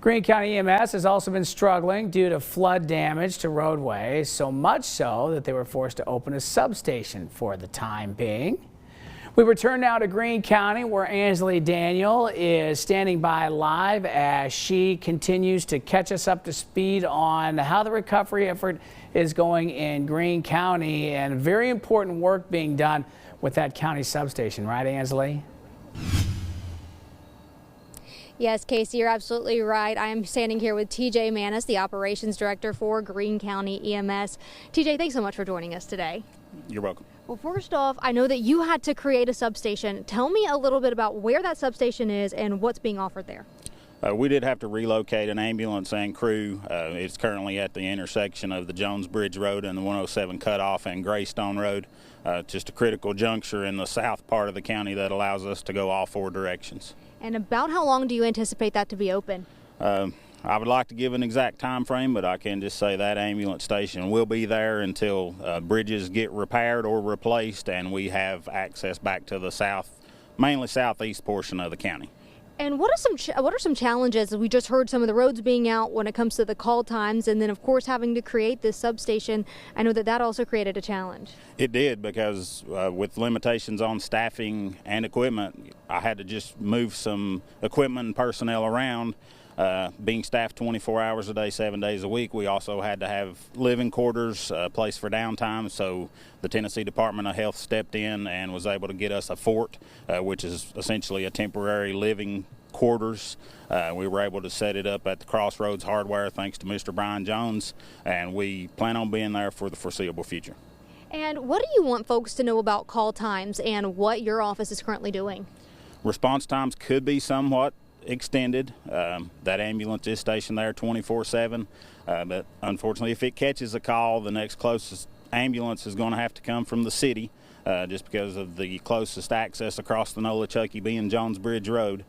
Greene County EMS has also been struggling due to flood damage to roadways, so much so that they were forced to open a substation for the time being. We return now to Greene County, where Ansley Daniel is standing by live as she continues to catch us up to speed on how the recovery effort is going in Greene County, and very important work being done with that county substation, right, Ansley? Yes, Casey, you're absolutely right. I am standing here with TJ Manis, the operations director for Greene County EMS. TJ, thanks so much for joining us today. You're welcome. Well, first off, I know that you had to create a substation. Tell me a little bit about where that substation is and what's being offered there. We did have to relocate an ambulance and crew. It's currently at the intersection of the Jones Bridge Road and the 107 cutoff and Greystone Road. Just a critical juncture in the south part of the county that allows us to go all four directions. And about how long do you anticipate that to be open? I would like to give an exact time frame, but I can just say that ambulance station will be there until bridges get repaired or replaced and we have access back to the south, mainly southeast portion of the county. And what are some challenges? We just heard some of the roads being out when it comes to the call times, and then of course having to create this substation. I know that also created a challenge. It did, because with limitations on staffing and equipment, I had to just move some equipment and personnel around. Being staffed 24 hours a day, 7 days a week, we also had to have living quarters, a place for downtime, so the Tennessee Department of Health stepped in and was able to get us a fort, which is essentially a temporary living quarters. We were able to set it up at the Crossroads Hardware thanks to Mr. Brian Jones, and we plan on being there for the foreseeable future. And what do you want folks to know about call times and what your office is currently doing? Response times could be somewhat extended. That ambulance is stationed there 24/7, but unfortunately if it catches a call, the next closest ambulance is going to have to come from the city, just because of the closest access across the Nolichucky being Jones Bridge Road.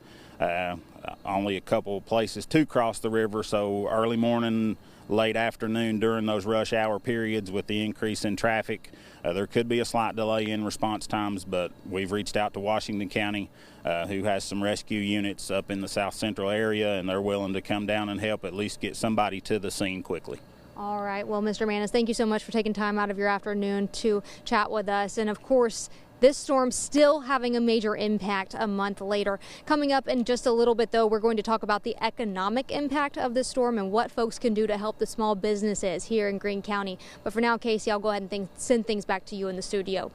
Only a couple of places to cross the river, so early morning, late afternoon during those rush hour periods with the increase in traffic, there could be a slight delay in response times, but we've reached out to Washington County, who has some rescue units up in the south central area, and they're willing to come down and help at least get somebody to the scene quickly. All right. Well, Mr. Manis, thank you so much for taking time out of your afternoon to chat with us. And of course, this storm still having a major impact a month later. Coming up in just a little bit, though, we're going to talk about the economic impact of this storm and what folks can do to help the small businesses here in Greene County. But for now, Casey, I'll go ahead and send things back to you in the studio.